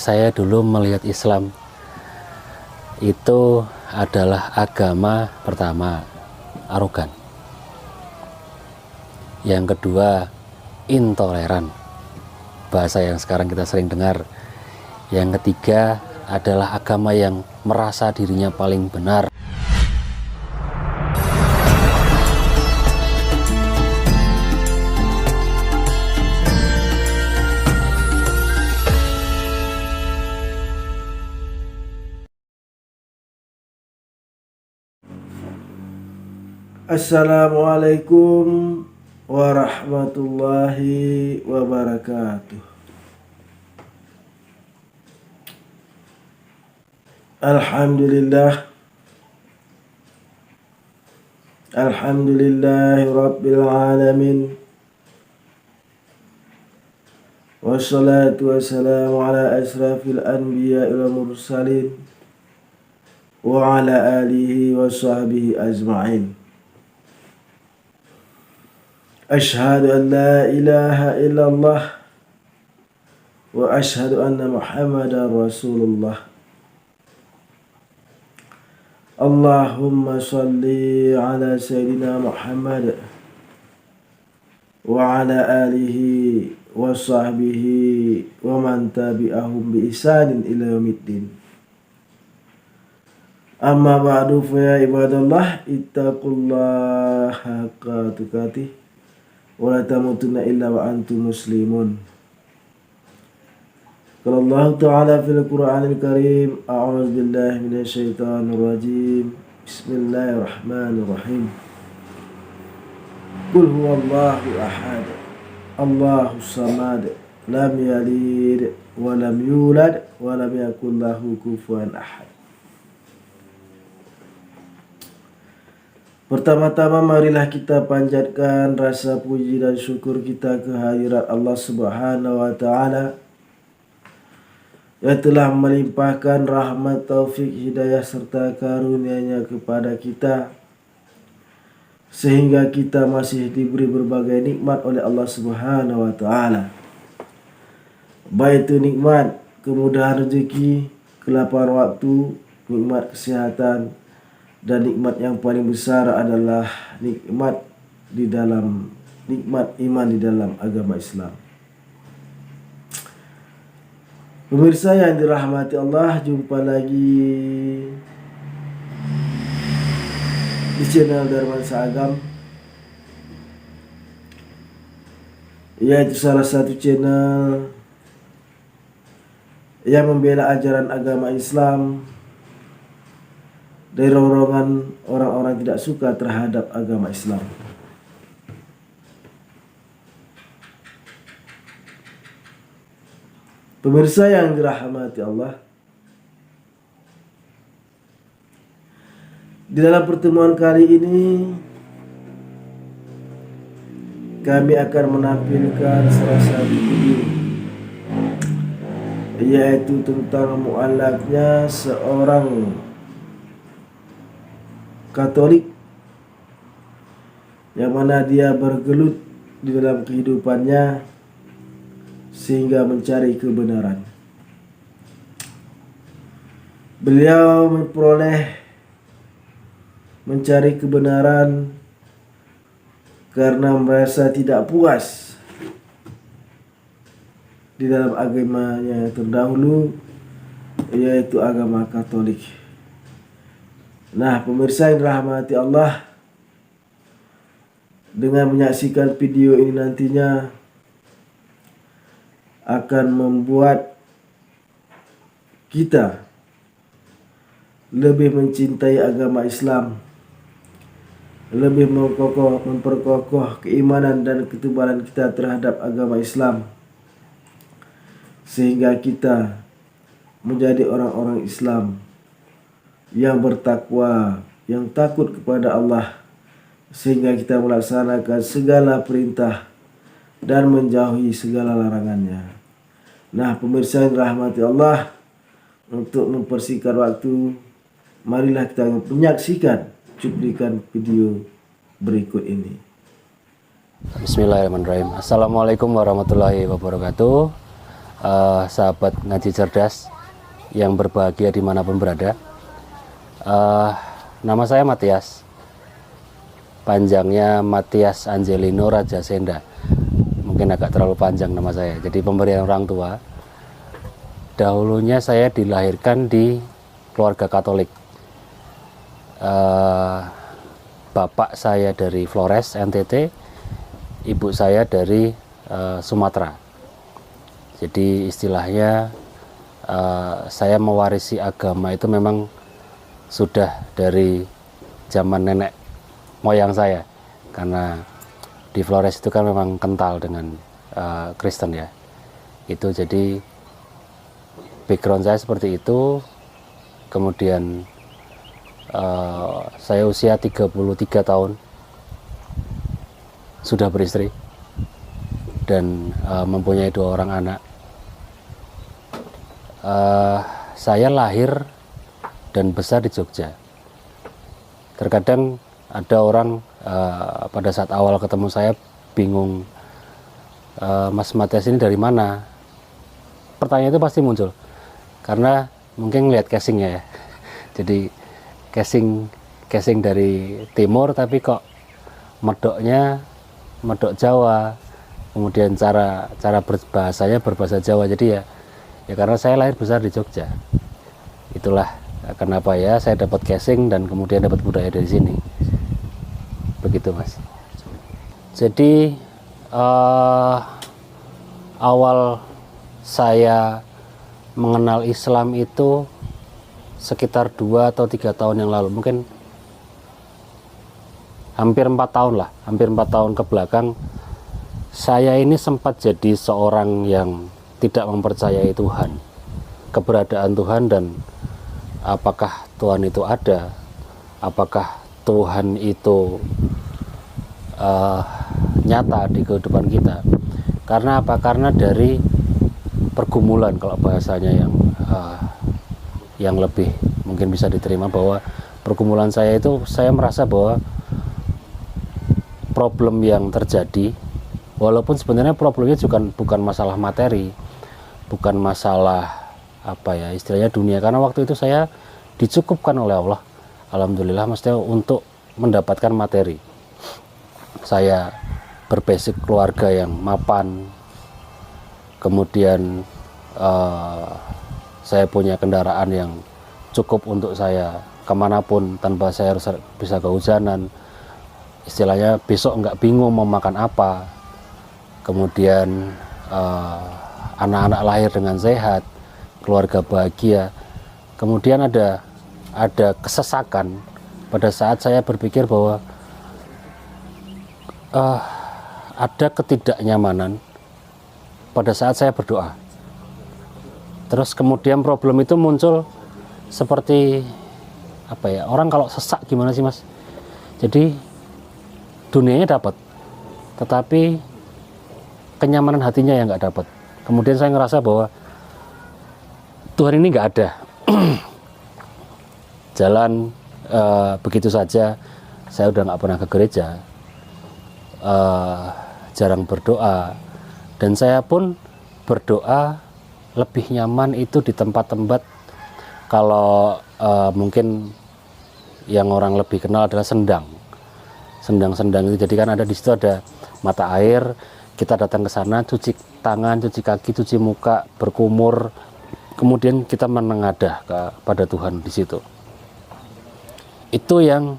saya dulu melihat Islam itu adalah agama pertama arogan, yang kedua intoleran, bahasa yang sekarang kita sering dengar, yang ketiga adalah agama yang merasa dirinya paling benar. Assalamualaikum warahmatullahi wabarakatuh. Alhamdulillahi rabbil alamin. Wassalatu wassalamu ala asrafil anbiya wal mursalin wa ala alihi wa sahbihi ajma'in. Ashhadu an la ilaha illallah wa ashhadu anna Muhammadan Rasulullah. Allahumma salli ala Sayyidina Muhammad wa ala alihi wa sahbihi wa man tabi'ahum bi ihsanin ila yaumiddin. Amma ba'du, fa ya ibadallah, ittaqullaha haqqa tuqatih wa la tamutunna illa wa antum muslimun. Qala Allah Ta'ala fil Qur'anil Karim, a'udzu billahi minasy syaithanir rajim. Bismillahirrahmanirrahim. Qul huwallahu ahad, Allahus samad, lam yalid wa lam yulad wa lam yakul lahu kufuwan ahad. Pertama-tama marilah kita panjatkan rasa puji dan syukur kita kehadirat Allah Subhanahu wa Ta'ala yang telah melimpahkan rahmat, taufik, hidayah serta karunia-Nya kepada kita sehingga kita masih diberi berbagai nikmat oleh Allah Subhanahu wa Ta'ala, baik itu nikmat kemudahan rezeki, kelaparan waktu, nikmat kesehatan, dan nikmat yang paling besar adalah nikmat iman di dalam agama Islam. Pemirsa yang dirahmati Allah, jumpa lagi di channel Darmansa Agam, yaitu salah satu channel yang membela ajaran agama Islam dari dorongan orang-orang tidak suka terhadap agama Islam. Pemirsa yang dirahmati Allah, di dalam pertemuan kali ini kami akan menampilkan salah satu video, yaitu tentang mu'alafnya seorang Katolik yang mana dia bergelut di dalam kehidupannya sehingga mencari kebenaran. Beliau mencari kebenaran karena merasa tidak puas di dalam agamanya terdahulu, yaitu agama Katolik. Nah, pemirsa yang dirahmati Allah, dengan menyaksikan video ini nantinya akan membuat kita lebih mencintai agama Islam, lebih memperkokoh keimanan dan ketebalan kita terhadap agama Islam, sehingga kita menjadi orang-orang Islam yang bertakwa, yang takut kepada Allah, sehingga kita melaksanakan segala perintah dan menjauhi segala larangannya. Nah, pemirsa yang dirahmati Allah, untuk mempersingkat waktu, marilah kita menyaksikan cuplikan video berikut ini. Bismillahirrahmanirrahim. Assalamualaikum warahmatullahi wabarakatuh. sahabat ngaji cerdas yang berbahagia dimanapun berada. Nama saya Matias, panjangnya Matias Angelino Raja Senda. Mungkin agak terlalu panjang nama saya. Jadi pemberian orang tua. Dahulunya saya dilahirkan di keluarga Katolik. Bapak saya dari Flores, NTT, ibu saya dari Sumatera. Jadi istilahnya saya mewarisi agama itu memang sudah dari zaman nenek moyang saya, karena di Flores itu kan memang kental dengan Kristen ya. Itu jadi background saya seperti itu. Kemudian saya usia 33 tahun sudah beristri dan mempunyai 2 orang anak. Saya lahir dan besar di Jogja. Terkadang ada orang pada saat awal ketemu saya bingung, Mas Matias ini dari mana? Pertanyaan itu pasti muncul karena mungkin lihat casingnya ya. Jadi casing dari timur tapi kok medok Jawa, kemudian cara berbahasanya berbahasa Jawa. Jadi ya karena saya lahir besar di Jogja, itulah kenapa ya saya dapat casing dan kemudian dapat budaya dari sini. Begitu Mas. Jadi awal saya mengenal Islam itu sekitar 2 atau 3 tahun yang lalu, mungkin hampir 4 tahun lah, hampir 4 tahun ke belakang. Saya ini sempat jadi seorang yang tidak mempercayai Tuhan, keberadaan Tuhan, dan apakah Tuhan itu ada, apakah Tuhan itu nyata di kehidupan kita. Karena apa? Karena dari pergumulan, kalau bahasanya yang lebih mungkin bisa diterima, bahwa pergumulan saya itu, saya merasa bahwa problem yang terjadi, walaupun sebenarnya problemnya juga bukan masalah materi, bukan masalah apa ya istilahnya dunia, karena waktu itu saya dicukupkan oleh Allah, alhamdulillah, maksudnya untuk mendapatkan materi. Saya berbasic keluarga yang mapan, kemudian saya punya kendaraan yang cukup untuk saya kemanapun tanpa saya harus bisa kehujanan, istilahnya besok nggak bingung mau makan apa. Kemudian anak-anak lahir dengan sehat, keluarga bahagia. Kemudian ada kesesakan pada saat saya berpikir bahwa ada ketidaknyamanan pada saat saya berdoa. Terus kemudian problem itu muncul seperti apa ya, orang kalau sesak gimana sih Mas? Jadi dunianya dapat, tetapi kenyamanan hatinya yang nggak dapat. Kemudian saya ngerasa bahwa Tuhan ini nggak ada. Jalan begitu saja, saya udah nggak pernah ke gereja, jarang berdoa, dan saya pun berdoa lebih nyaman itu di tempat-tempat, kalau mungkin yang orang lebih kenal adalah sendang itu. Jadi kan ada di situ ada mata air, kita datang ke sana, cuci tangan, cuci kaki, cuci muka, berkumur, kemudian kita menengadah kepada Tuhan di situ. Itu yang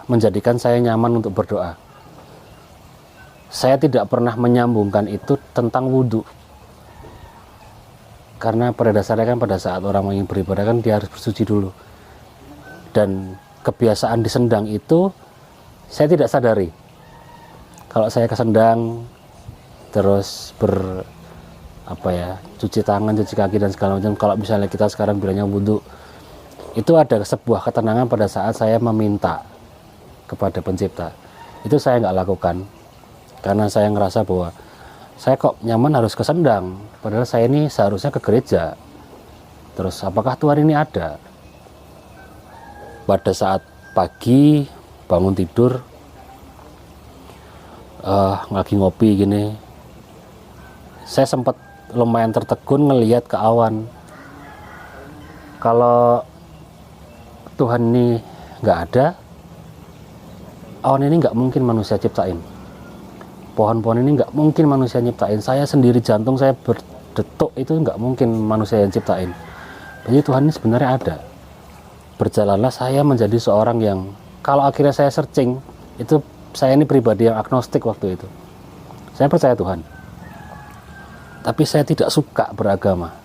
menjadikan saya nyaman untuk berdoa. Saya tidak pernah menyambungkan itu tentang wudhu, karena pada dasarnya kan pada saat orang ingin beribadah kan dia harus bersuci dulu, dan kebiasaan di sendang itu saya tidak sadari. Kalau saya ke sendang terus cuci tangan, cuci kaki dan segala macam, kalau misalnya kita sekarang bilangnya wudhu, itu ada sebuah ketenangan pada saat saya meminta kepada pencipta. Itu saya nggak lakukan karena saya ngerasa bahwa saya kok nyaman harus ke sendang, padahal saya ini seharusnya ke gereja. Terus apakah Tuhan ini ada? Pada saat pagi bangun tidur, lagi ngopi gini, saya sempat lumayan tertegun ngelihat ke awan. Kalau Tuhan ini nggak ada, awan ini nggak mungkin manusia ciptain. Pohon-pohon ini nggak mungkin manusia nyiptain. Saya sendiri jantung saya berdetuk itu nggak mungkin manusia yang ciptain. Jadi Tuhan ini sebenarnya ada. Berjalanlah saya menjadi seorang yang, kalau akhirnya saya searching, itu saya ini pribadi yang agnostik waktu itu. Saya percaya Tuhan, tapi saya tidak suka beragama.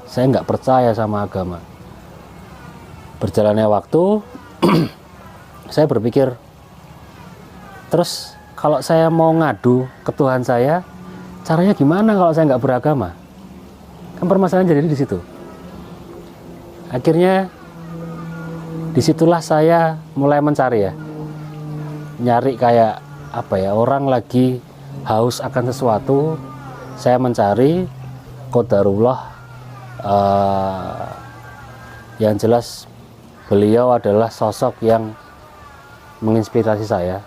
Saya nggak percaya sama agama. Berjalannya waktu, saya berpikir, terus kalau saya mau ngadu ke Tuhan saya, caranya gimana kalau saya nggak beragama? Kan permasalahan jadi di situ. Akhirnya disitulah saya mulai mencari ya, nyari kayak apa ya, orang lagi haus akan sesuatu, saya mencari qadarullah. Yang jelas beliau adalah sosok yang menginspirasi saya,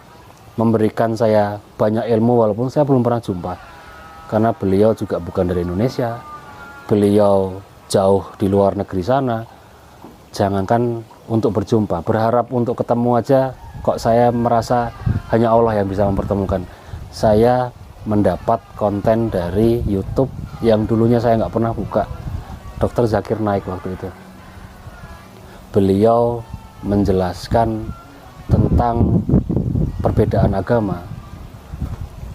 memberikan saya banyak ilmu walaupun saya belum pernah jumpa, karena beliau juga bukan dari Indonesia, beliau jauh di luar negeri sana. Jangankan untuk berjumpa, berharap untuk ketemu aja kok saya merasa hanya Allah yang bisa mempertemukan. Saya mendapat konten dari YouTube yang dulunya saya nggak pernah buka. Dr. Zakir Naik waktu itu, beliau menjelaskan tentang perbedaan agama,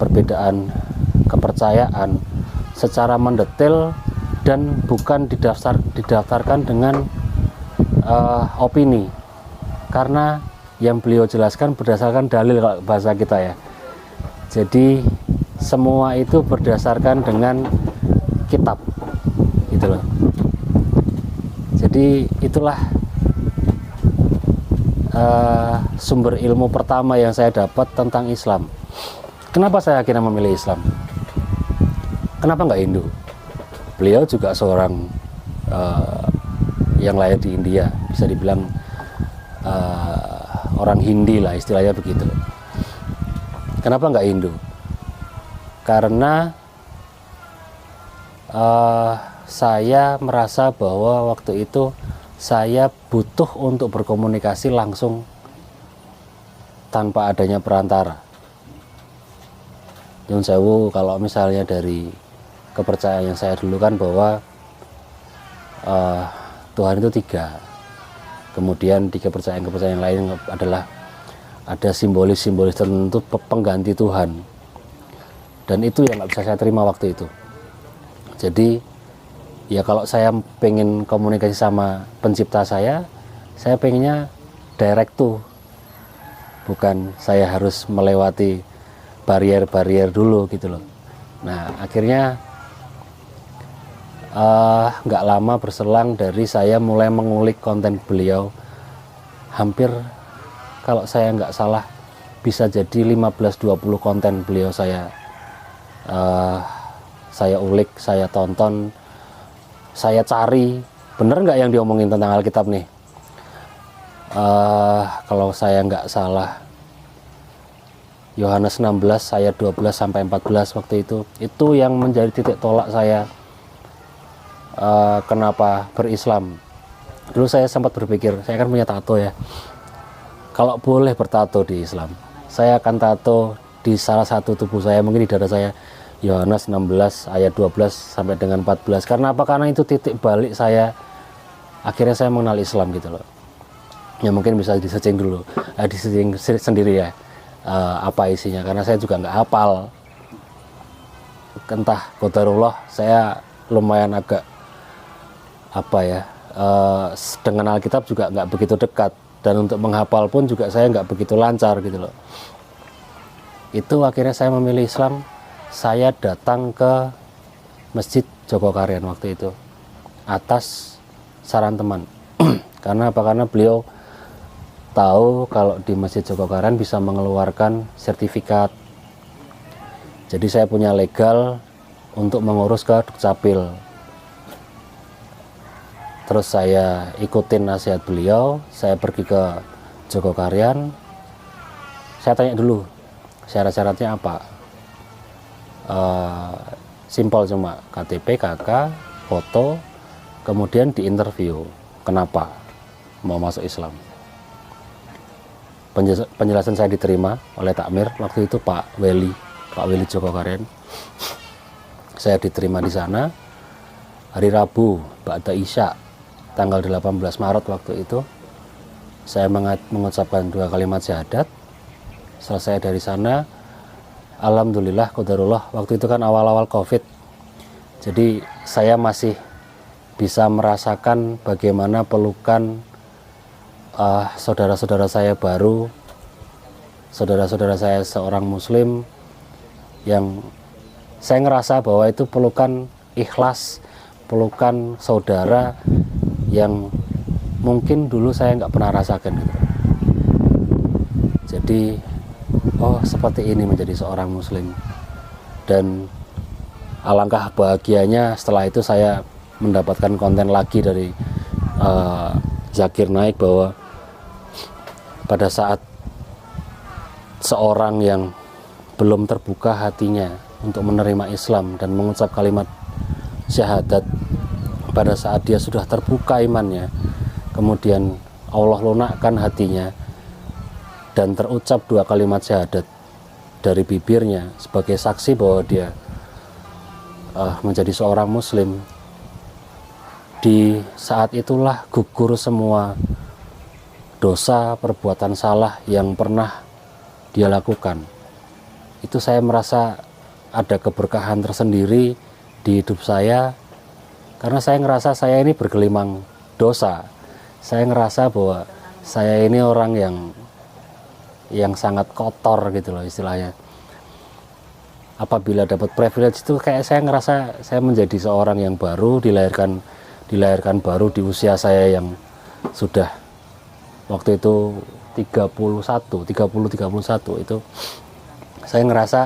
perbedaan kepercayaan secara mendetail dan bukan didaftarkan dengan opini, karena yang beliau jelaskan berdasarkan dalil kalau bahasa kita ya. Jadi semua itu berdasarkan dengan kitab gitu loh. Jadi itulah sumber ilmu pertama yang saya dapat tentang Islam. Kenapa saya akhirnya memilih Islam? Kenapa nggak Hindu? Beliau juga seorang yang lahir di India, bisa dibilang orang Hindi lah istilahnya begitu. Kenapa nggak Hindu? Karena saya merasa bahwa waktu itu saya butuh untuk berkomunikasi langsung tanpa adanya perantara. Nyun sewu, kalau misalnya dari kepercayaan yang saya dulu kan bahwa Tuhan itu 3. Kemudian di kepercayaan-kepercayaan yang lain adalah ada simbolis-simbolis tertentu pengganti Tuhan. Dan itu yang nggak bisa saya terima waktu itu. Jadi ya kalau saya pengen komunikasi sama pencipta saya pengennya direct tuh. Bukan saya harus melewati barier-barier dulu gitu loh. Nah akhirnya nggak lama berselang dari saya mulai mengulik konten beliau, hampir kalau saya nggak salah bisa jadi 15-20 konten beliau saya ulik, saya tonton, saya cari bener nggak yang diomongin tentang Alkitab nih. Kalau saya nggak salah Yohanes 16 ayat 12 sampai 14 waktu itu yang menjadi titik tolak saya. Kenapa berislam. Dulu saya sempat berpikir, saya kan punya tato ya, kalau boleh bertato di Islam, saya akan tato di salah satu tubuh saya, mungkin di dada saya, Yohanes 16 ayat 12 sampai dengan 14. Karena apa? Karena itu titik balik saya, akhirnya saya mengenal Islam gitu loh. Ya mungkin bisa di-searching dulu, di-searching sendiri ya, apa isinya, karena saya juga nggak hafal. Entah qadarullah, saya lumayan agak dengan Alkitab juga nggak begitu dekat, dan untuk menghafal pun juga saya nggak begitu lancar gitu loh. Itu akhirnya saya memilih Islam. Saya datang ke Masjid Jogokarian waktu itu atas saran teman. Karena apa? Karena beliau tahu kalau di Masjid Jogokarian bisa mengeluarkan sertifikat. Jadi saya punya legal untuk mengurus ke Dukcapil. Terus saya ikutin nasihat beliau, saya pergi ke Jogokarian, saya tanya dulu syarat-syaratnya apa. simpel, cuma KTP, KK, foto, kemudian diinterview kenapa mau masuk Islam. Penjelasan saya diterima oleh takmir waktu itu, Pak Weli Joko Karen. Saya diterima di sana hari Rabu ba'da Isya tanggal 18 Maret waktu itu. Saya mengucapkan 2 kalimat syahadat. Selesai dari sana, alhamdulillah qadarullah, waktu itu kan awal-awal Covid. Jadi saya masih bisa merasakan bagaimana pelukan saudara-saudara saya baru, saudara-saudara saya seorang muslim, yang saya ngerasa bahwa itu pelukan ikhlas, pelukan saudara yang mungkin dulu saya nggak pernah rasakan gitu. Jadi oh, seperti ini menjadi seorang muslim. Dan alangkah bahagianya setelah itu saya mendapatkan konten lagi dari Zakir Naik, bahwa pada saat seorang yang belum terbuka hatinya untuk menerima Islam dan mengucap kalimat syahadat, pada saat dia sudah terbuka imannya, kemudian Allah lunakkan hatinya dan terucap 2 kalimat syahadat dari bibirnya sebagai saksi bahwa dia menjadi seorang muslim, di saat itulah gugur semua dosa, perbuatan salah yang pernah dia lakukan. Itu saya merasa ada keberkahan tersendiri di hidup saya, karena saya ngerasa saya ini bergelimang dosa. Saya ngerasa bahwa saya ini orang yang sangat kotor gitu loh istilahnya. Apabila dapat privilege itu kayak saya ngerasa saya menjadi seorang yang baru, dilahirkan baru di usia saya yang sudah waktu itu 31 itu. Saya ngerasa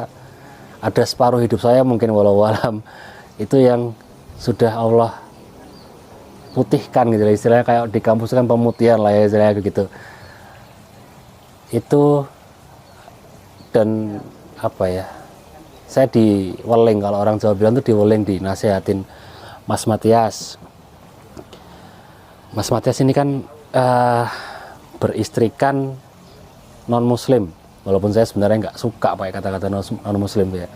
ada separuh hidup saya mungkin walau alam itu yang sudah Allah putihkan gitu, istilahnya kayak di kampus kan pemutihan lah ya istilahnya gitu. Itu, dan apa ya, saya di Weling, kalau orang Jawa bilang tuh di Weling, dinasehatin Mas Matias. Mas Matias ini kan beristrikan non muslim, walaupun saya sebenarnya nggak suka pakai kata-kata non muslim ya,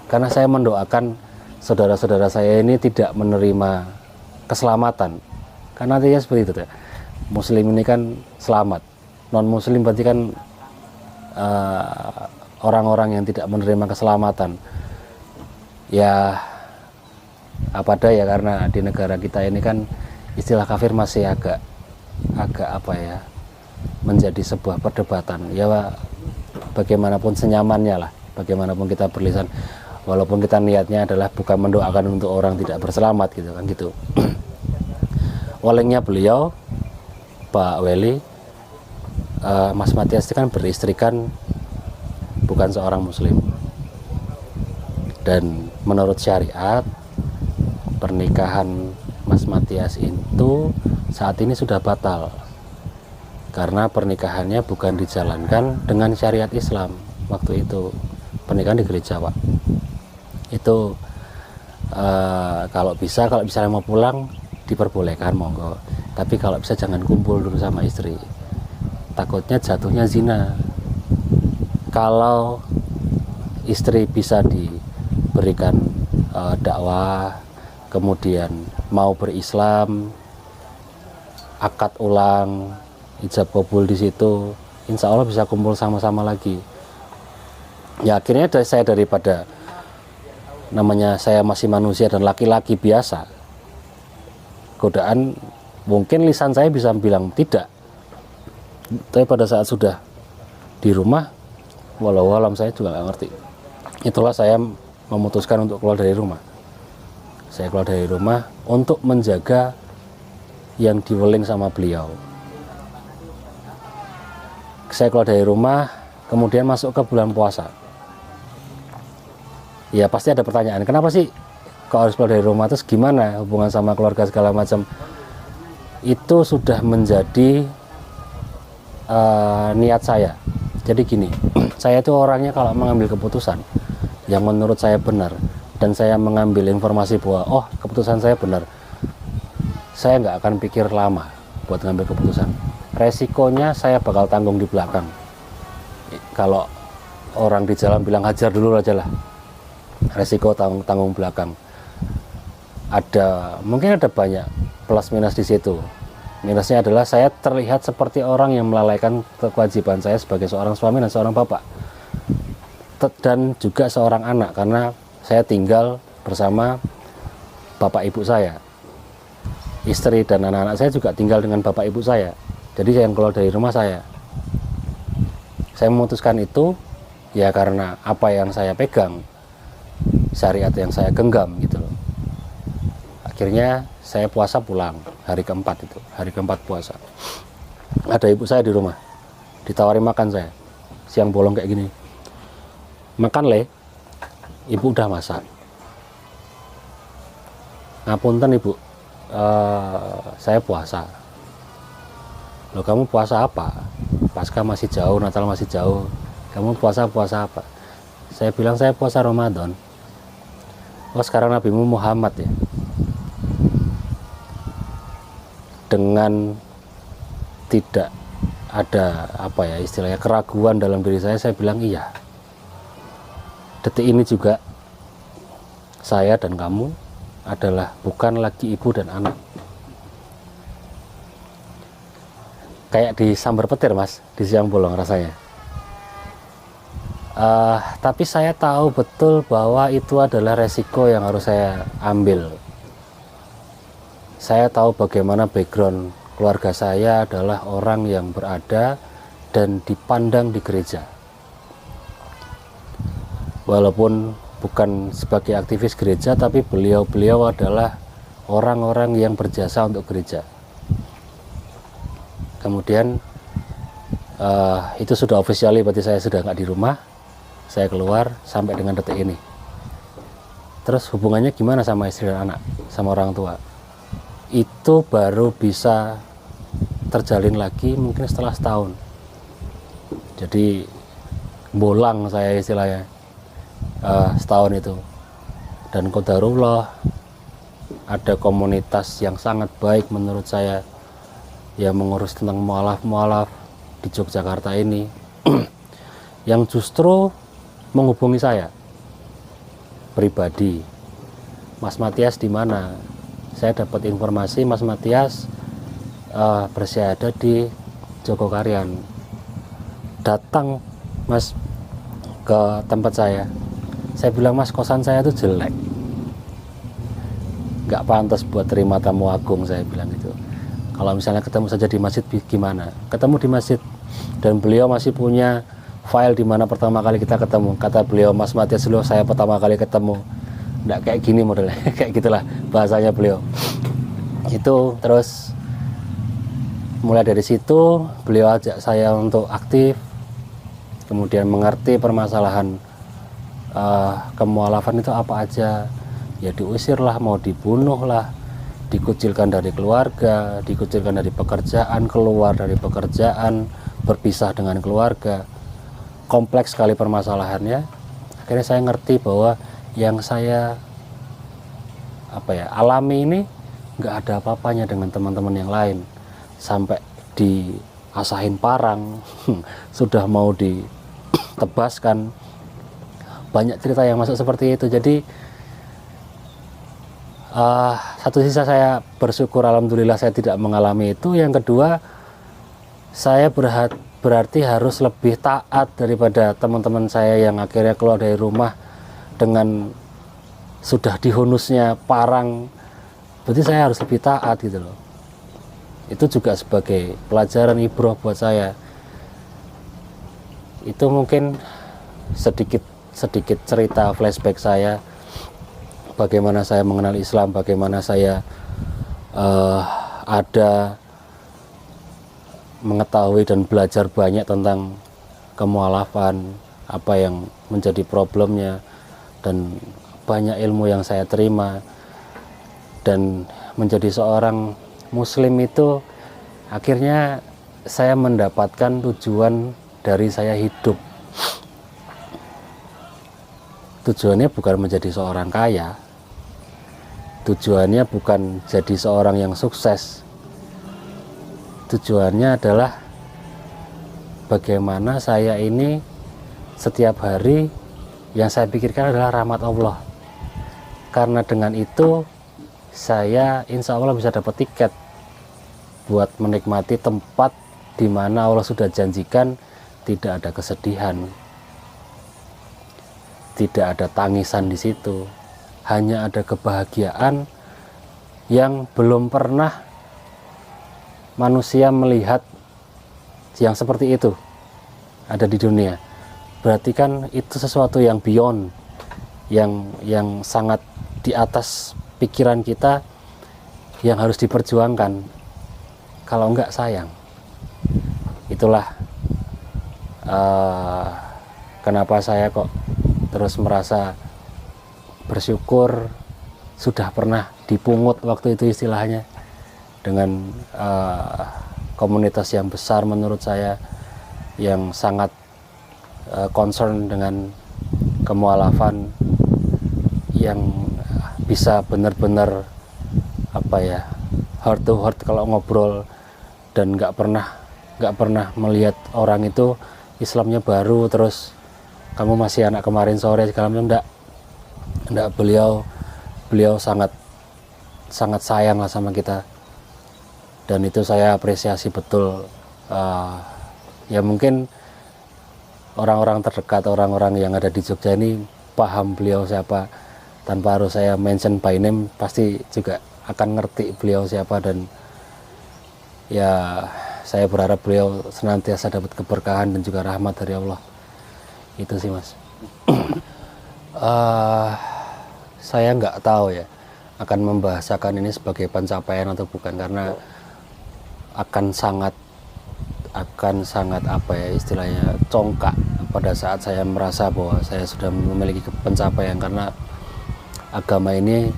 karena saya mendoakan saudara-saudara saya ini tidak menerima keselamatan, karena artinya seperti itu ya. Muslim ini kan selamat, non muslim berarti kan orang-orang yang tidak menerima keselamatan ya. Apa daya, karena di negara kita ini kan istilah kafir masih agak apa ya, menjadi sebuah perdebatan ya. Bagaimanapun senyamannya lah, bagaimanapun kita berlisan, walaupun kita niatnya adalah bukan mendoakan untuk orang tidak berselamat gitu kan gitu. Walengnya beliau Pak Weli, Mas Matias itu kan beristrikan bukan seorang muslim, dan menurut syariat pernikahan Mas Matias itu saat ini sudah batal karena pernikahannya bukan dijalankan dengan syariat Islam. Waktu itu pernikahan di gereja Pak. Itu kalau misalnya mau pulang diperbolehkan monggo, tapi kalau bisa jangan kumpul dulu sama istri, takutnya jatuhnya zina. Kalau istri bisa diberikan dakwah, kemudian mau berislam, akad ulang, ijab kabul di situ, insya Allah bisa kumpul sama-sama lagi. Ya akhirnya saya, daripada namanya saya masih manusia dan laki-laki biasa, godaan mungkin lisan saya bisa bilang tidak, tapi pada saat sudah di rumah, walau alam saya juga nggak ngerti. Itulah saya memutuskan untuk keluar dari rumah. Saya keluar dari rumah untuk menjaga yang di Weling sama beliau. Saya keluar dari rumah, kemudian masuk ke bulan puasa. Ya pasti ada pertanyaan, kenapa sih kok harus keluar dari rumah, terus gimana hubungan sama keluarga segala macam. Itu sudah menjadi niat saya. Jadi gini, saya itu orangnya kalau mengambil keputusan yang menurut saya benar dan saya mengambil informasi bahwa oh keputusan saya benar, saya nggak akan pikir lama buat ngambil keputusan. Resikonya saya bakal tanggung di belakang. Kalau orang di jalan bilang hajar dulu aja lah, resiko tanggung belakang. Mungkin ada banyak plus minus di situ. Minusnya adalah saya terlihat seperti orang yang melalaikan kewajiban saya sebagai seorang suami dan seorang bapak, dan juga seorang anak, karena saya tinggal bersama bapak ibu saya. Istri dan anak-anak saya juga tinggal dengan bapak ibu saya. Jadi yang keluar dari rumah saya memutuskan itu ya karena apa yang saya pegang, syariat yang saya genggam gitu loh. Akhirnya saya puasa pulang hari keempat puasa. Ada ibu saya di rumah, ditawari makan saya, siang bolong kayak gini. Makan le, ibu udah masak. Ngapunten ibu, saya puasa. Loh kamu puasa apa? Paskah masih jauh, Natal masih jauh. Kamu puasa apa? Saya bilang saya puasa Ramadan. Oh sekarang Nabimu Muhammad ya. Dengan tidak ada istilahnya keraguan dalam diri saya bilang iya. Detik ini juga saya dan kamu adalah bukan lagi ibu dan anak. Kayak disambar petir mas di siang bolong rasanya. Tapi saya tahu betul bahwa itu adalah resiko yang harus saya ambil. Saya tahu bagaimana background keluarga saya adalah orang yang berada dan dipandang di gereja. Walaupun bukan sebagai aktivis gereja, tapi beliau adalah orang-orang yang berjasa untuk gereja. Kemudian itu sudah officially, berarti saya sudah nggak di rumah. Saya keluar sampai dengan detik ini. Terus hubungannya gimana sama istri dan anak, sama orang tua? Itu baru bisa terjalin lagi mungkin setelah setahun. Jadi bolang saya istilahnya setahun itu. Dan qadarullah ada komunitas yang sangat baik menurut saya yang mengurus tentang mualaf di Yogyakarta ini yang justru menghubungi saya pribadi. Mas Matias di mana? Saya dapat informasi Mas Matias bersyahadat di Jogokarian. Datang Mas ke tempat saya. Saya bilang Mas kosan saya itu jelek, nggak pantas buat terima tamu agung, saya bilang gitu. Kalau misalnya ketemu saja di masjid gimana? Ketemu di masjid dan beliau masih punya file di mana pertama kali kita ketemu. Kata beliau Mas Matias dulu saya pertama kali ketemu. Nggak kayak gini modelnya, kayak gitulah bahasanya beliau. Itu terus mulai dari situ beliau ajak saya untuk aktif, kemudian mengerti permasalahan kemualafan itu apa aja. Ya diusir lah, mau dibunuh lah, dikucilkan dari keluarga, dikucilkan dari pekerjaan, keluar dari pekerjaan, berpisah dengan keluarga. Kompleks sekali permasalahannya. Akhirnya saya ngerti bahwa yang saya alami ini nggak ada apa-apanya dengan teman-teman yang lain. Sampai diasahin parang sudah mau ditebaskan, banyak cerita yang masuk seperti itu. Jadi satu sisi saya bersyukur alhamdulillah saya tidak mengalami itu. Yang kedua, saya berarti harus lebih taat daripada teman-teman saya yang akhirnya keluar dari rumah dengan sudah dihunusnya parang. Berarti saya harus lebih taat gitu loh. Itu juga sebagai pelajaran ibroh buat saya. Itu mungkin sedikit cerita flashback saya, bagaimana saya mengenal Islam, bagaimana saya ada mengetahui dan belajar banyak tentang kemualafan, apa yang menjadi problemnya, dan banyak ilmu yang saya terima. Dan menjadi seorang muslim itu akhirnya saya mendapatkan tujuan dari saya hidup. tujuannya bukan menjadi seorang kaya, tujuannya bukan jadi seorang yang sukses, tujuannya adalah bagaimana saya ini setiap hari yang saya pikirkan adalah rahmat Allah. Karena dengan itu saya insya Allah bisa dapat tiket buat menikmati tempat di mana Allah sudah janjikan tidak ada kesedihan, tidak ada tangisan di situ, hanya ada kebahagiaan yang belum pernah manusia melihat yang seperti itu ada di dunia. Berarti kan itu sesuatu yang beyond, yang sangat di atas pikiran kita, yang harus diperjuangkan. Kalau enggak sayang. Itulah kenapa saya kok terus merasa bersyukur sudah pernah dipungut waktu itu istilahnya, dengan komunitas yang besar menurut saya, yang sangat concern dengan kemualafan, yang bisa benar-benar heart to heart kalau ngobrol, dan nggak pernah melihat orang itu Islamnya baru terus kamu masih anak kemarin sore segala macam. Enggak, beliau sangat sayang lah sama kita, dan itu saya apresiasi betul. Ya mungkin orang-orang terdekat, orang-orang yang ada di Jogja ini paham beliau siapa, tanpa harus saya mention by name pasti juga akan ngerti beliau siapa. Dan ya saya berharap beliau senantiasa dapat keberkahan dan juga rahmat dari Allah. Itu sih Mas. Saya nggak tahu ya akan membahasakan ini sebagai pencapaian atau bukan, karena akan sangat istilahnya congkak pada saat saya merasa bahwa saya sudah memiliki pencapaian, karena agama ini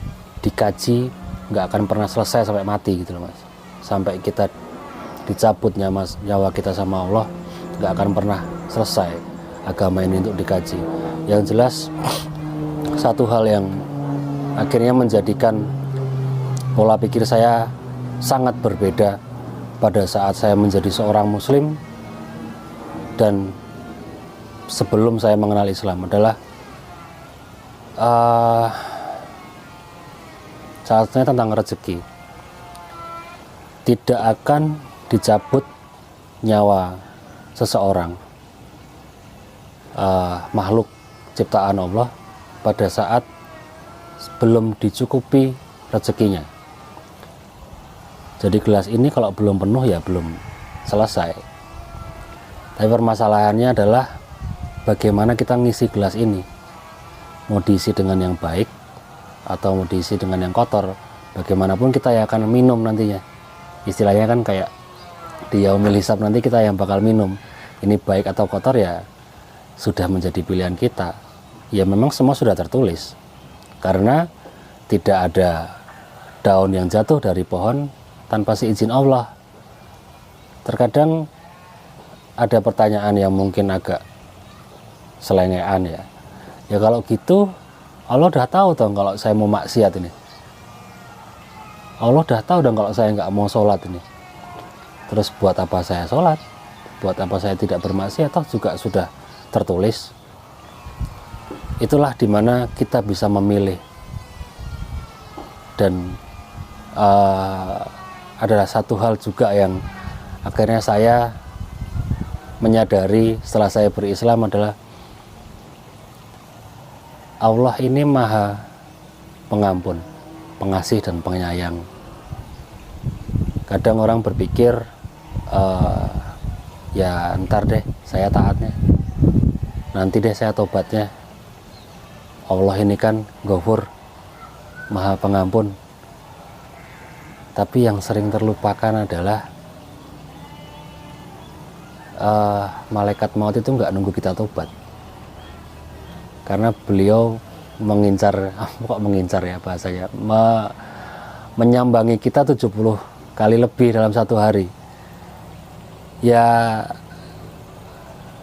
dikaji nggak akan pernah selesai sampai mati gitu loh Mas. Sampai kita dicabut nyawa kita sama Allah, nggak akan pernah selesai agama ini untuk dikaji. Yang jelas satu hal yang akhirnya menjadikan pola pikir saya sangat berbeda pada saat saya menjadi seorang muslim dan sebelum saya mengenal Islam adalah saatnya tentang rezeki. Tidak akan dicabut nyawa seseorang, makhluk ciptaan Allah, pada saat belum dicukupi rezekinya. Jadi gelas ini kalau belum penuh ya belum selesai. Tapi permasalahannya adalah bagaimana kita ngisi gelas ini. Mau diisi dengan yang baik atau mau diisi dengan yang kotor, bagaimanapun kita ya akan minum nantinya. Istilahnya kan kayak di yaumil hisab, nanti kita yang bakal minum. Ini baik atau kotor ya sudah menjadi pilihan kita. Ya memang semua sudah tertulis, karena tidak ada daun yang jatuh dari pohon tanpa seizin Allah. Terkadang ada pertanyaan yang mungkin agak selengean ya. Ya kalau gitu Allah udah tahu dong kalau saya mau maksiat ini. Allah udah tahu dong kalau saya nggak mau sholat ini. Terus buat apa saya sholat? Buat apa saya tidak bermaksiat? Toh juga sudah tertulis. Itulah dimana kita bisa memilih. Dan adalah satu hal juga yang akhirnya saya menyadari setelah saya berislam adalah Allah ini maha pengampun, pengasih dan penyayang. Kadang orang berpikir ya ntar deh saya taatnya, nanti deh saya tobatnya. Allah ini kan Ghafur, maha pengampun. Tapi yang sering terlupakan adalah malaikat maut itu nggak nunggu kita tobat, karena beliau mengincar, kok mengincar ya bahasanya, menyambangi kita 70 kali lebih dalam satu hari. Ya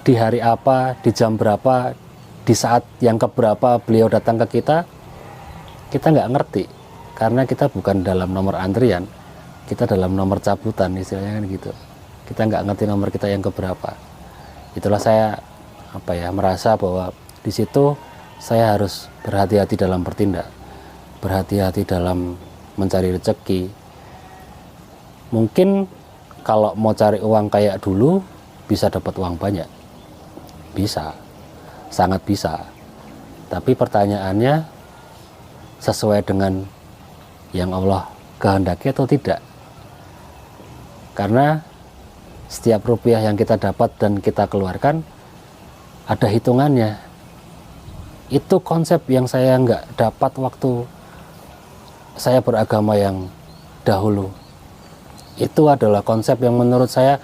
di hari apa, di jam berapa, di saat yang keberapa beliau datang ke kita nggak ngerti, karena kita bukan dalam nomor antrian, kita dalam nomor cabutan istilahnya kan gitu. Kita nggak ngerti nomor kita yang keberapa. Itulah saya merasa bahwa di situ saya harus berhati-hati dalam bertindak, berhati-hati dalam mencari rezeki. Mungkin kalau mau cari uang kayak dulu bisa dapat uang banyak, bisa, sangat bisa. Tapi pertanyaannya sesuai dengan yang Allah kehendaki atau tidak? Karena setiap rupiah yang kita dapat dan kita keluarkan ada hitungannya. Itu konsep yang saya nggak dapat waktu saya beragama yang dahulu. Itu adalah konsep yang menurut saya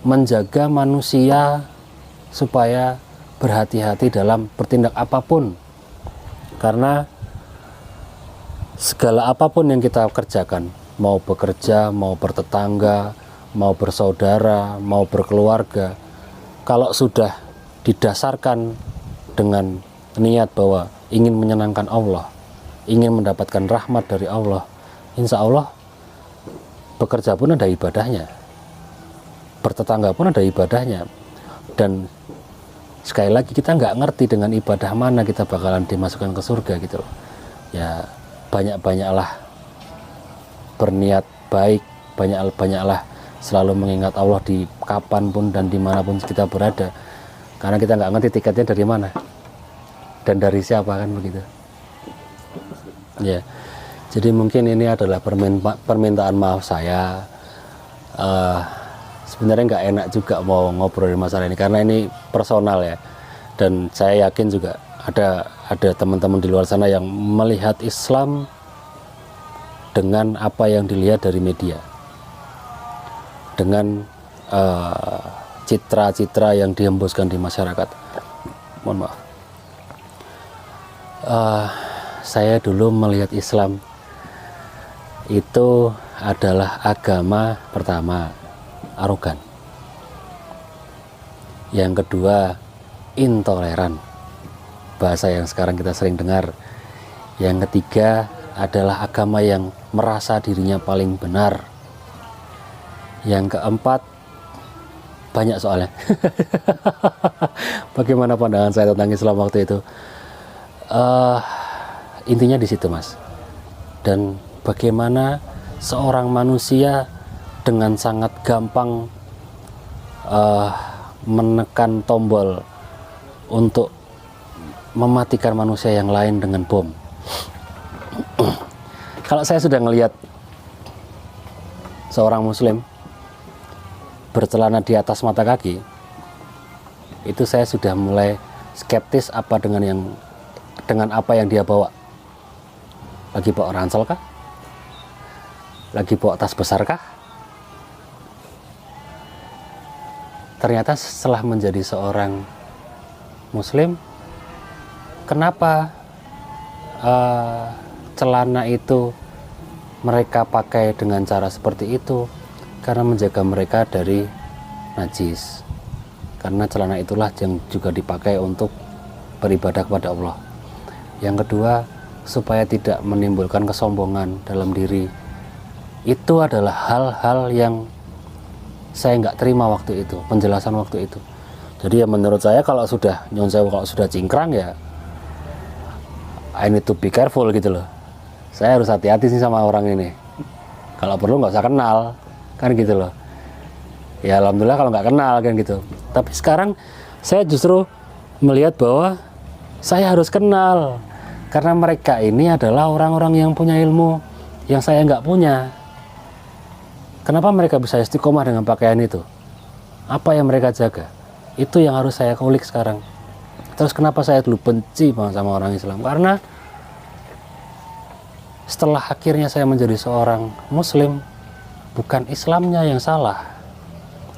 menjaga manusia supaya berhati-hati dalam bertindak apapun. Karena segala apapun yang kita kerjakan, mau bekerja, mau bertetangga, mau bersaudara, mau berkeluarga, kalau sudah didasarkan dengan niat bahwa ingin menyenangkan Allah, ingin mendapatkan rahmat dari Allah, insya Allah bekerja pun ada ibadahnya, bertetangga pun ada ibadahnya. Dan sekali lagi kita nggak ngerti dengan ibadah mana kita bakalan dimasukkan ke surga gitu loh. Ya banyak-banyaklah berniat baik, banyaklah selalu mengingat Allah di kapanpun dan dimanapun kita berada, karena kita nggak ngerti tiketnya dari mana dan dari siapa, kan begitu ya. Jadi mungkin ini adalah permintaan maaf saya. Sebenarnya nggak enak juga mau ngobrolin masalah ini karena ini personal ya, dan saya yakin juga ada teman-teman di luar sana yang melihat Islam dengan apa yang dilihat dari media, dengan citra-citra yang dihembuskan di masyarakat. Mohon maaf. Saya dulu melihat Islam itu adalah agama pertama arogan, yang kedua intoleran, bahasa yang sekarang kita sering dengar, yang ketiga adalah agama yang merasa dirinya paling benar, yang keempat banyak soalnya. Bagaimana pandangan saya tentang Islam waktu itu? Intinya di situ, Mas. Dan bagaimana seorang manusia dengan sangat gampang menekan tombol untuk mematikan manusia yang lain dengan bom. Kalau saya sudah melihat seorang muslim bercelana di atas mata kaki, itu saya sudah mulai skeptis dengan apa yang dia bawa. Lagi bawa ransel kah? Lagi bawa tas besar kah? Ternyata setelah menjadi seorang muslim, kenapa celana itu mereka pakai dengan cara seperti itu? Karena menjaga mereka dari najis. Karena celana itulah yang juga dipakai untuk beribadah kepada Allah. Yang kedua, supaya tidak menimbulkan kesombongan dalam diri. Itu adalah hal-hal yang saya nggak terima waktu itu, penjelasan waktu itu. Jadi ya menurut saya kalau sudah cingkrang ya I need to be careful gitu loh. Saya harus hati-hati sih sama orang ini. Kalau perlu nggak usah kenal, kan gitu loh. Ya alhamdulillah kalau nggak kenal kan gitu. Tapi sekarang saya justru melihat bahwa saya harus kenal. Karena mereka ini adalah orang-orang yang punya ilmu yang saya nggak punya. Kenapa mereka bisa istiqomah dengan pakaian itu? Apa yang mereka jaga? Itu yang harus saya kulik sekarang. Terus kenapa saya dulu benci banget sama orang Islam? Karena setelah akhirnya saya menjadi seorang muslim, bukan Islamnya yang salah.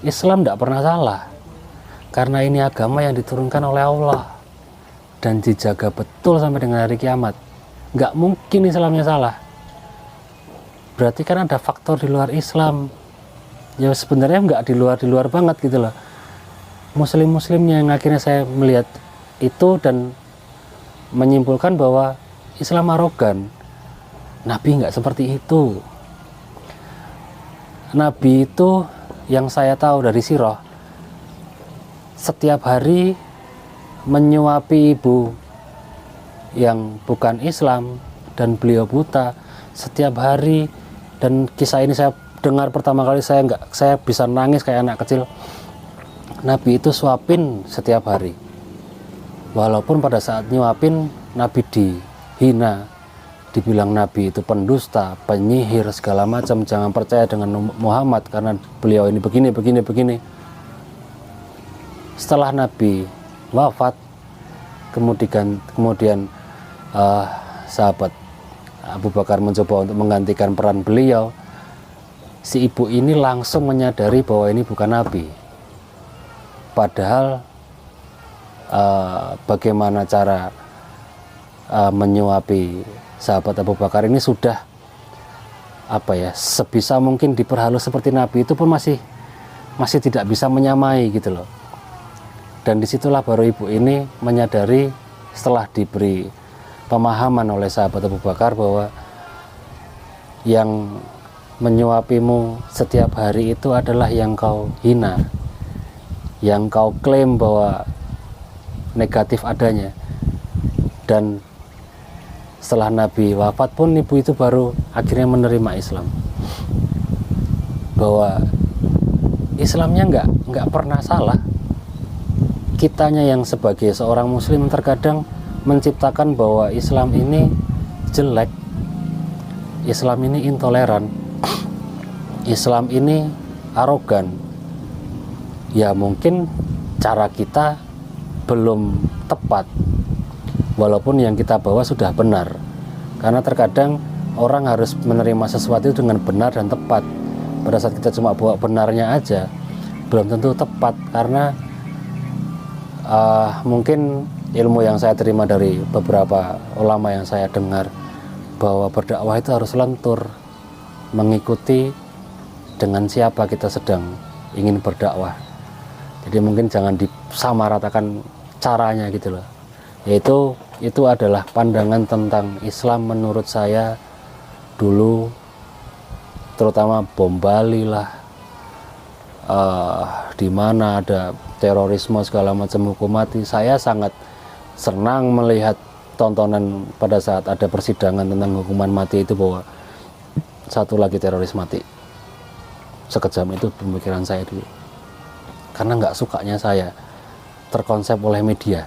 Islam tidak pernah salah. Karena ini agama yang diturunkan oleh Allah dan dijaga betul sampai dengan hari kiamat. Nggak mungkin Islamnya salah. Berarti kan ada faktor di luar Islam. Ya sebenarnya nggak di luar banget gitu loh. Muslim-muslimnya yang akhirnya saya melihat itu dan menyimpulkan bahwa Islam arogan. Nabi nggak seperti itu. Nabi itu yang saya tahu dari sirah, setiap hari menyuapi ibu yang bukan Islam dan beliau buta setiap hari. Dan kisah ini saya dengar pertama kali, saya bisa nangis kayak anak kecil. Nabi itu suapin setiap hari, walaupun pada saat nyuapin Nabi dihina, dibilang Nabi itu pendusta, penyihir, segala macam, jangan percaya dengan Muhammad karena beliau ini begini. Setelah Nabi wafat, kemudian sahabat Abu Bakar mencoba untuk menggantikan peran beliau. Si ibu ini langsung menyadari bahwa ini bukan Nabi. Padahal bagaimana cara menyuapi sahabat Abu Bakar ini sudah sebisa mungkin diperhalus seperti Nabi, itu pun masih tidak bisa menyamai gitu loh. Dan disitulah baru ibu ini menyadari setelah diberi pemahaman oleh sahabat Abu Bakar bahwa yang menyuapimu setiap hari itu adalah yang kau hina, yang kau klaim bahwa negatif adanya. Dan setelah Nabi wafat pun ibu itu baru akhirnya menerima Islam, bahwa Islamnya nggak pernah salah. Kitanya yang sebagai seorang muslim terkadang menciptakan bahwa Islam ini jelek, Islam ini intoleran, Islam ini arogan. Ya mungkin cara kita belum tepat, walaupun yang kita bawa sudah benar. Karena terkadang orang harus menerima sesuatu dengan benar dan tepat. Pada saat kita cuma bawa benarnya aja, belum tentu tepat. Karena mungkin ilmu yang saya terima dari beberapa ulama yang saya dengar, bahwa berdakwah itu harus lentur, mengikuti dengan siapa kita sedang ingin berdakwah. Jadi mungkin jangan disamaratakan caranya gitu loh. Yaitu itu adalah pandangan tentang Islam menurut saya dulu, terutama bom Bali lah, di mana ada terorisme segala macam, hukum mati. Saya sangat senang melihat tontonan pada saat ada persidangan tentang hukuman mati itu, bahwa satu lagi teroris mati. Sekejam itu pemikiran saya dulu, karena nggak sukanya saya terkonsep oleh media.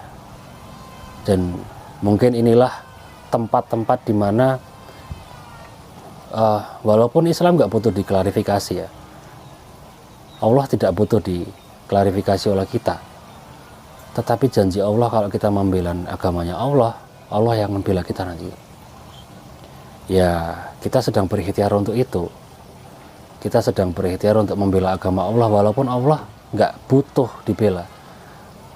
Dan mungkin inilah tempat-tempat di mana walaupun Islam nggak butuh diklarifikasi ya, Allah tidak butuh diklarifikasi oleh kita, tetapi janji Allah kalau kita membela agamanya Allah yang membela kita nanti. Ya kita sedang berikhtiar untuk itu, kita sedang berikhtiar untuk membela agama Allah, walaupun Allah nggak butuh dibela,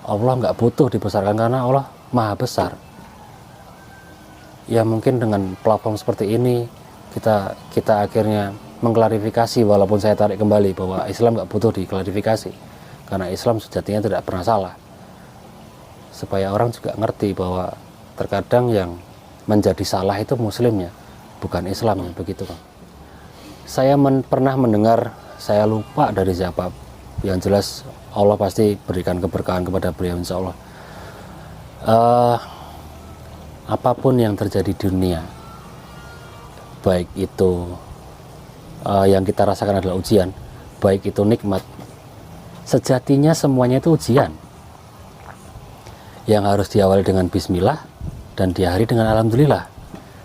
Allah nggak butuh dibesarkan karena Allah Maha Besar. Ya mungkin dengan platform seperti ini kita akhirnya mengklarifikasi, walaupun saya tarik kembali bahwa Islam nggak butuh diklarifikasi, karena Islam sejatinya tidak pernah salah. Supaya orang juga ngerti bahwa terkadang yang menjadi salah itu muslimnya, bukan Islamnya, begitu Bang. Saya pernah mendengar, saya lupa dari siapa, yang jelas Allah pasti berikan keberkahan kepada beliau insya Allah. Apapun yang terjadi di dunia, baik itu yang kita rasakan adalah ujian, baik itu nikmat, sejatinya semuanya itu ujian yang harus diawali dengan bismillah dan diakhiri dengan alhamdulillah.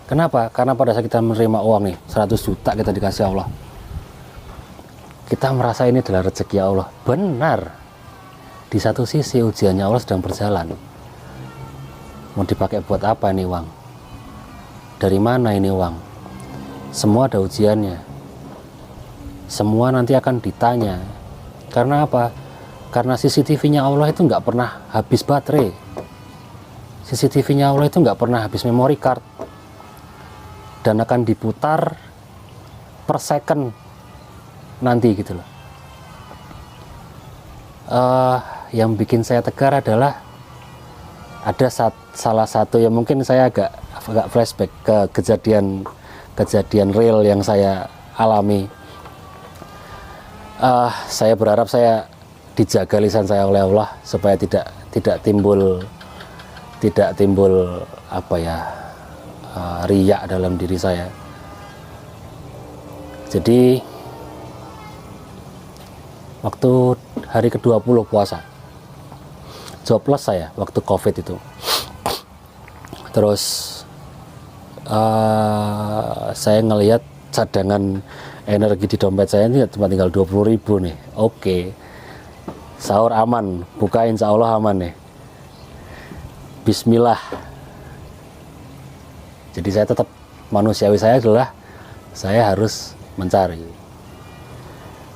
Kenapa? Karena pada saat kita menerima uang nih 100 juta kita dikasih Allah, kita merasa ini adalah rezeki Allah. Benar, di satu sisi ujiannya Allah sedang berjalan. Mau dipakai buat apa ini uang? Dari mana ini uang? Semua ada ujiannya, semua nanti akan ditanya. Karena apa? Karena CCTV-nya Allah itu nggak pernah habis baterai, CCTV-nya Allah itu nggak pernah habis memory card, dan akan diputar per second nanti gitu loh. Yang bikin saya tegar adalah salah satu yang mungkin saya agak flashback ke kejadian real yang saya alami. Saya berharap saya dijaga lisan saya oleh Allah supaya tidak timbul riak dalam diri saya. Jadi waktu hari ke-20 puasa, jobless saya waktu COVID itu. Terus saya ngelihat cadangan energi di dompet saya ini cuma tinggal 20.000 nih. Oke, sahur aman, buka insya Allah aman nih. Bismillah. Jadi saya tetap, manusiawi saya adalah saya harus mencari.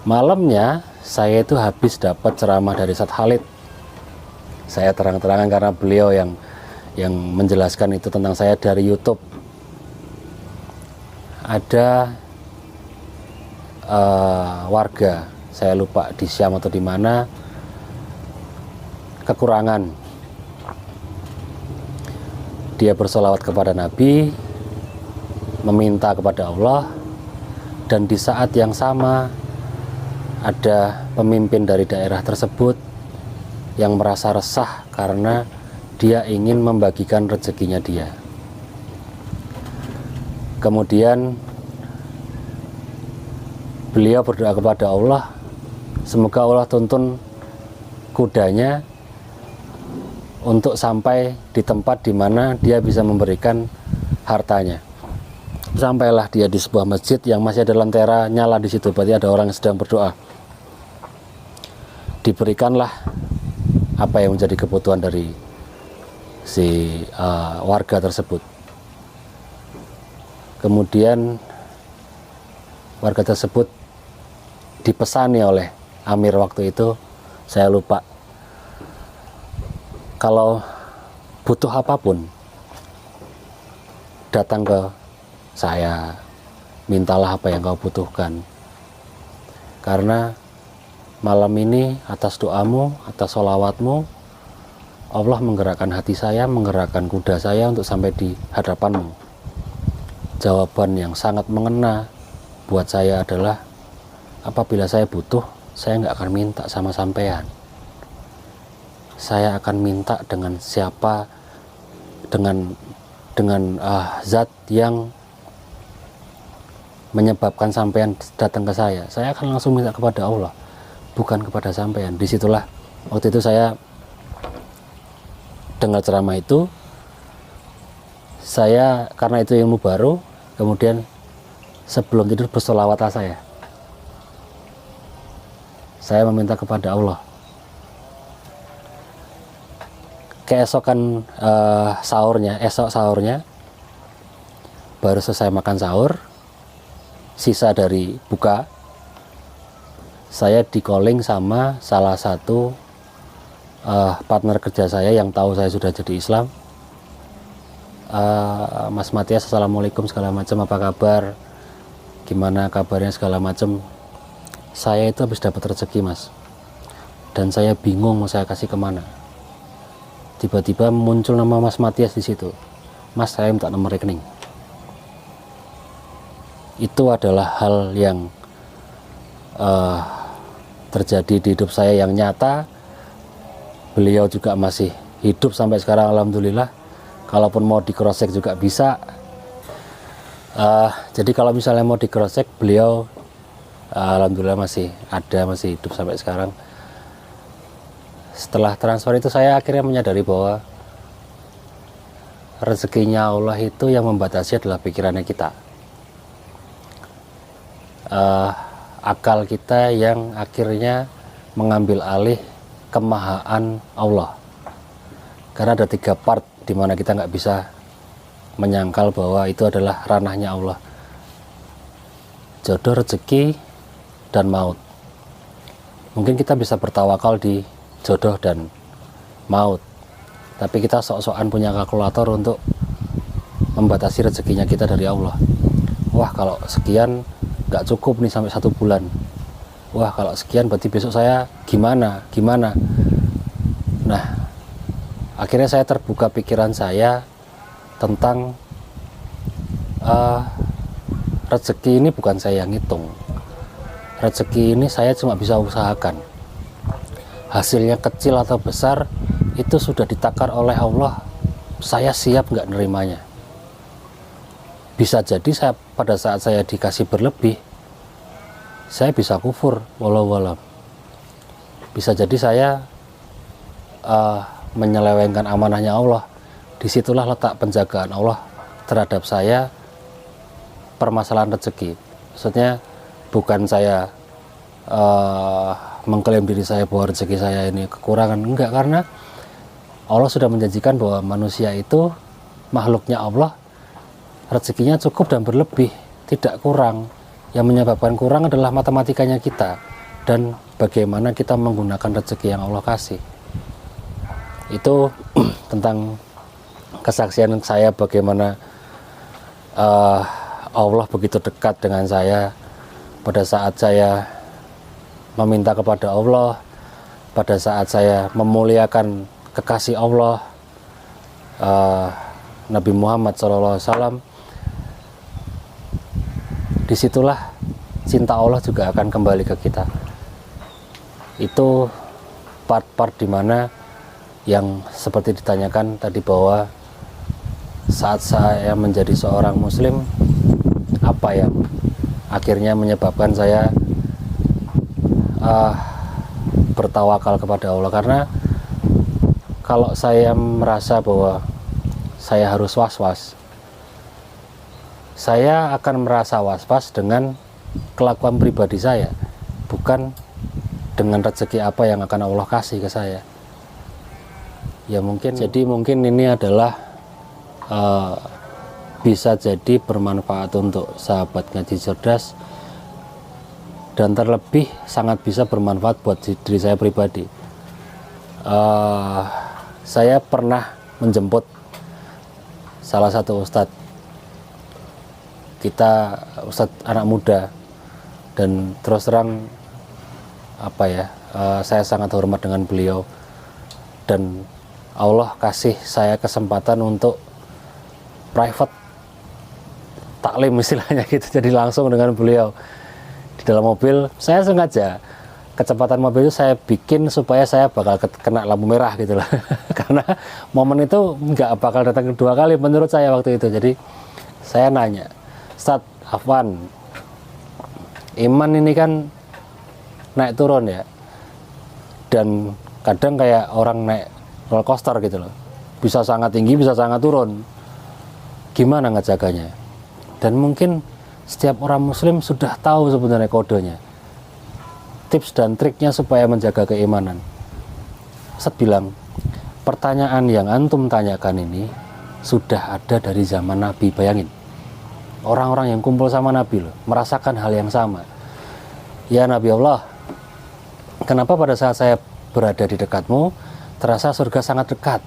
Malamnya saya itu habis dapat ceramah dari Ustadz Khalid. Saya terang-terangan karena beliau yang menjelaskan itu tentang saya dari YouTube. Ada warga, saya lupa di Syam atau di mana, kekurangan. Dia bersolawat kepada Nabi, meminta kepada Allah, dan di saat yang sama ada pemimpin dari daerah tersebut yang merasa resah karena dia ingin membagikan rezekinya dia. Kemudian beliau berdoa kepada Allah, semoga Allah tuntun kudanya untuk sampai di tempat di mana dia bisa memberikan hartanya. Sampailah dia di sebuah masjid yang masih ada lentera nyala di situ, berarti ada orang yang sedang berdoa. Diberikanlah apa yang menjadi kebutuhan dari si warga tersebut. Kemudian warga tersebut dipesani oleh Amir waktu itu, saya lupa, kalau butuh apapun datang ke saya, mintalah apa yang kau butuhkan, karena malam ini atas doamu, atas sholawatmu, Allah menggerakkan hati saya, menggerakkan kuda saya untuk sampai di hadapanmu. Jawaban yang sangat mengena buat saya adalah, apabila saya butuh, saya nggak akan minta sama sampean. Saya akan minta dengan siapa, dengan zat yang menyebabkan sampean datang ke saya. Saya akan langsung minta kepada Allah, bukan kepada sampean. Disitulah waktu itu saya dengar ceramah itu, saya karena itu ilmu baru, kemudian sebelum tidur bersolawatlah saya meminta kepada Allah. Keesokan esok sahurnya, baru selesai makan sahur, sisa dari buka, saya di calling sama salah satu partner kerja saya yang tahu saya sudah jadi Islam. Mas Matias, assalamualaikum segala macam, apa kabar, gimana kabarnya segala macam. Saya itu habis dapat rezeki mas, dan saya bingung mau saya kasih kemana. Tiba-tiba muncul nama Mas Matias di situ. Mas, saya minta nomor rekening. Itu adalah hal yang terjadi di hidup saya yang nyata. Beliau juga masih hidup sampai sekarang, alhamdulillah. Kalaupun mau di cross check juga bisa. Jadi kalau misalnya mau di cross check, beliau alhamdulillah masih ada, masih hidup sampai sekarang. Setelah transfer itu saya akhirnya menyadari bahwa rezekinya Allah itu yang membatasi adalah pikirannya kita, akal kita yang akhirnya mengambil alih kemahaan Allah. Karena ada 3 part di mana kita nggak bisa menyangkal bahwa itu adalah ranahnya Allah: jodoh, rezeki, dan maut. Mungkin kita bisa bertawakal di jodoh dan maut, tapi kita sok-sokan punya kalkulator untuk membatasi rezekinya kita dari Allah. Wah, kalau sekian nggak cukup nih sampai 1 bulan. Wah, kalau sekian berarti besok saya gimana. Nah, akhirnya saya terbuka pikiran saya tentang rezeki ini bukan saya yang hitung. Rezeki ini saya cuma bisa usahakan. Hasilnya kecil atau besar itu sudah ditakar oleh Allah. Saya siap nggak nerimanya. Bisa jadi pada saat saya dikasih berlebih, saya bisa kufur, wallahu alam. Bisa jadi saya menyelewengkan amanahnya Allah. Disitulah letak penjagaan Allah terhadap saya permasalahan rezeki. Maksudnya bukan saya mengklaim diri saya bahwa rezeki saya ini kekurangan, enggak, karena Allah sudah menjanjikan bahwa manusia itu makhluknya Allah, rezekinya cukup dan berlebih, tidak kurang. Yang menyebabkan kurang adalah matematikanya kita dan bagaimana kita menggunakan rezeki yang Allah kasih. Itu tentang kesaksian saya bagaimana Allah begitu dekat dengan saya pada saat saya meminta kepada Allah, pada saat saya memuliakan kekasih Allah, Nabi Muhammad SAW. Disitulah cinta Allah juga akan kembali ke kita. Itu part-part dimana yang seperti ditanyakan tadi, bahwa saat saya menjadi seorang muslim, apa yang akhirnya menyebabkan saya bertawakal kepada Allah. Karena kalau saya merasa bahwa saya harus was-was, saya akan merasa was-was dengan kelakuan pribadi saya, bukan dengan rezeki apa yang akan Allah kasih ke saya. Ya mungkin, jadi mungkin ini adalah bisa jadi bermanfaat untuk sahabat ngaji cerdas, dan terlebih sangat bisa bermanfaat buat diri saya pribadi. Saya pernah menjemput salah satu ustadz kita, ustadz anak muda, dan terus terang saya sangat hormat dengan beliau, dan Allah kasih saya kesempatan untuk private taklim istilahnya gitu. Jadi langsung dengan beliau di dalam mobil. Saya sengaja kecepatan mobil itu saya bikin supaya saya bakal kena lampu merah gitu lah. Karena momen itu nggak bakal datang kedua kali menurut saya waktu itu. Jadi saya nanya, Ustadz Afwan, iman ini kan naik turun ya, dan kadang kayak orang naik roller coaster gitu loh, bisa sangat tinggi, bisa sangat turun. Gimana ngejaganya? Dan mungkin setiap orang muslim sudah tahu sebenarnya kodenya, tips dan triknya supaya menjaga keimanan. Ustadz bilang, pertanyaan yang antum tanyakan ini sudah ada dari zaman Nabi. Bayangin, orang-orang yang kumpul sama Nabi loh, merasakan hal yang sama. Ya Nabi Allah, kenapa pada saat saya berada di dekatmu terasa surga sangat dekat,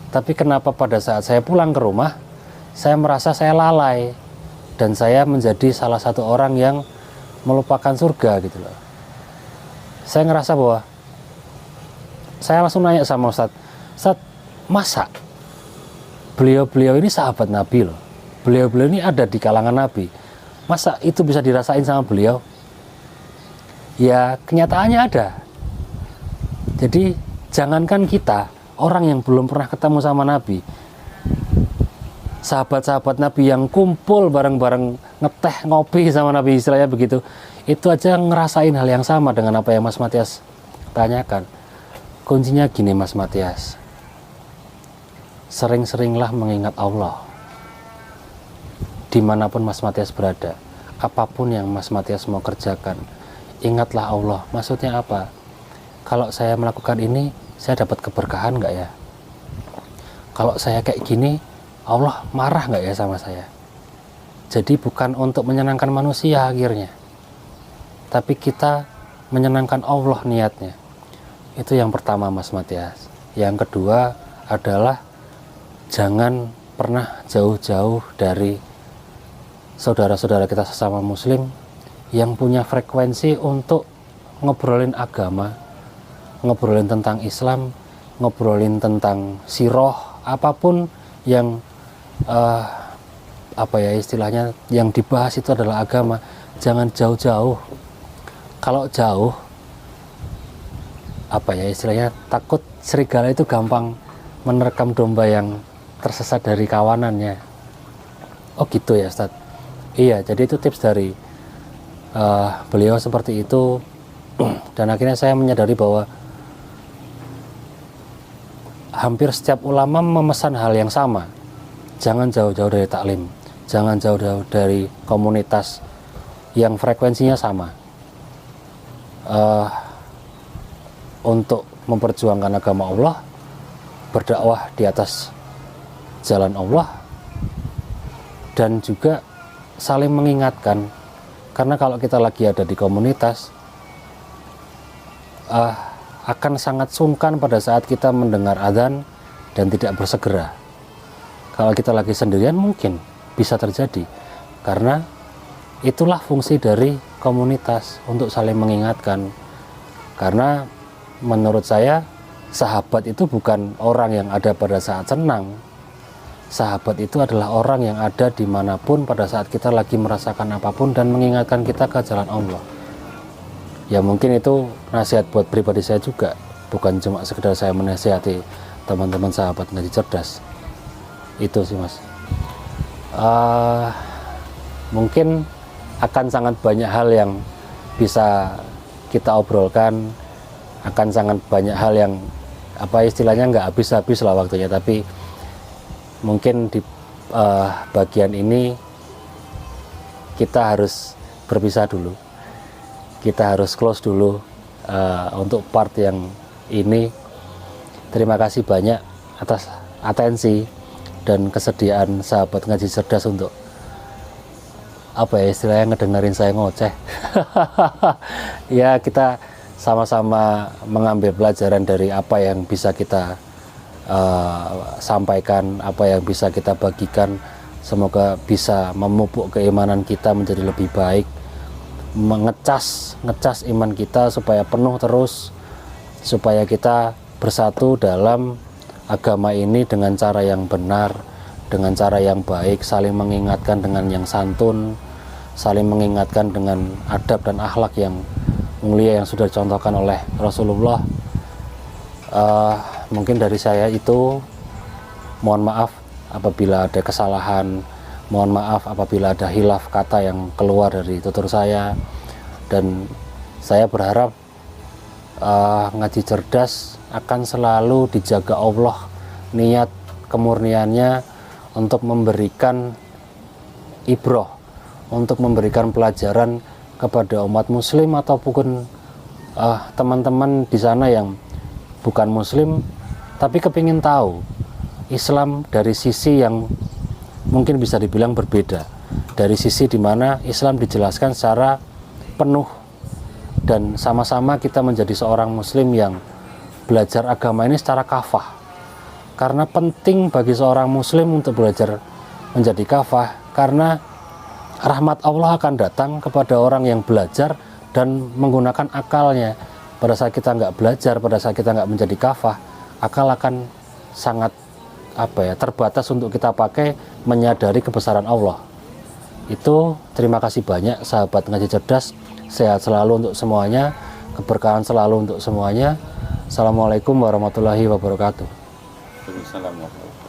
tapi kenapa pada saat saya pulang ke rumah saya merasa saya lalai dan saya menjadi salah satu orang yang melupakan surga gitu loh. Saya ngerasa bahwa, saya langsung nanya sama Ustadz, masa beliau-beliau ini sahabat Nabi loh, beliau-beliau ini ada di kalangan Nabi, masa itu bisa dirasain sama beliau? Ya kenyataannya ada. Jadi jangankan kita, orang yang belum pernah ketemu sama Nabi, sahabat-sahabat Nabi yang kumpul bareng-bareng ngeteh ngopi sama Nabi istilahnya begitu, itu aja ngerasain hal yang sama dengan apa yang Mas Matias tanyakan. Kuncinya gini Mas Matias, sering-seringlah mengingat Allah dimanapun Mas Matias berada. Apapun yang Mas Matias mau kerjakan, ingatlah Allah. Maksudnya apa? Kalau saya melakukan ini, saya dapat keberkahan nggak ya? Kalau saya kayak gini, Allah marah nggak ya sama saya? Jadi bukan untuk menyenangkan manusia akhirnya, tapi kita menyenangkan Allah niatnya. Itu yang pertama Mas Matias. Yang kedua adalah jangan pernah jauh-jauh dari saudara-saudara kita sesama muslim yang punya frekuensi untuk ngobrolin agama, ngobrolin tentang Islam, ngobrolin tentang siroh, apapun yang apa ya istilahnya yang dibahas itu adalah agama, jangan jauh-jauh. Kalau jauh, apa ya istilahnya, takut serigala itu gampang menerkam domba yang tersesat dari kawanannya. Oh gitu ya Ustadz. Iya, jadi itu tips dari beliau seperti itu. Dan akhirnya saya menyadari bahwa hampir setiap ulama memesan hal yang sama. Jangan jauh-jauh dari taklim, jangan jauh-jauh dari komunitas yang frekuensinya sama. Untuk memperjuangkan agama Allah, berdakwah di atas jalan Allah, dan juga saling mengingatkan. Karena kalau kita lagi ada di komunitas, akan sangat sungkan pada saat kita mendengar adzan dan tidak bersegera. Kalau kita lagi sendirian mungkin bisa terjadi, karena itulah fungsi dari komunitas, untuk saling mengingatkan. Karena menurut saya sahabat itu bukan orang yang ada pada saat senang. Sahabat itu adalah orang yang ada dimanapun pada saat kita lagi merasakan apapun dan mengingatkan kita ke jalan Allah. Ya mungkin itu nasihat buat pribadi saya juga, bukan cuma sekedar saya menasihati teman-teman sahabat ngaji cerdas. Itu sih Mas. Mungkin akan sangat banyak hal yang bisa kita obrolkan, akan sangat banyak hal yang apa istilahnya nggak habis-habis lah waktunya, tapi mungkin di bagian ini kita harus berpisah dulu, kita harus close dulu untuk part yang ini. Terima kasih banyak atas atensi dan kesediaan sahabat ngaji cerdas untuk apa ya istilahnya ngedengerin saya ngoceh. Ya kita sama-sama mengambil pelajaran dari apa yang bisa kita sampaikan, apa yang bisa kita bagikan. Semoga bisa memupuk keimanan kita menjadi lebih baik, ngecas iman kita supaya penuh terus, supaya kita bersatu dalam agama ini dengan cara yang benar, dengan cara yang baik, saling mengingatkan dengan yang santun, saling mengingatkan dengan adab dan akhlak yang mulia yang sudah dicontohkan oleh Rasulullah. Mungkin dari saya itu, mohon maaf apabila ada kesalahan, mohon maaf apabila ada hilaf kata yang keluar dari tutur saya, dan saya berharap ngaji cerdas akan selalu dijaga Allah niat kemurniannya untuk memberikan ibroh, untuk memberikan pelajaran kepada umat muslim ataupun teman-teman di sana yang bukan muslim tapi kepingin tahu Islam dari sisi yang mungkin bisa dibilang berbeda, dari sisi dimana Islam dijelaskan secara penuh, dan sama-sama kita menjadi seorang muslim yang belajar agama ini secara kafah. Karena penting bagi seorang muslim untuk belajar menjadi kafah, karena rahmat Allah akan datang kepada orang yang belajar dan menggunakan akalnya. Pada saat kita nggak belajar, pada saat kita nggak menjadi kafah, akal akan sangat terbatas untuk kita pakai menyadari kebesaran Allah. Itu terima kasih banyak sahabat ngaji cerdas, sehat selalu untuk semuanya, keberkahan selalu untuk semuanya. Assalamualaikum warahmatullahi wabarakatuh. Waalaikumsalam warahmatullahi wabarakatuh.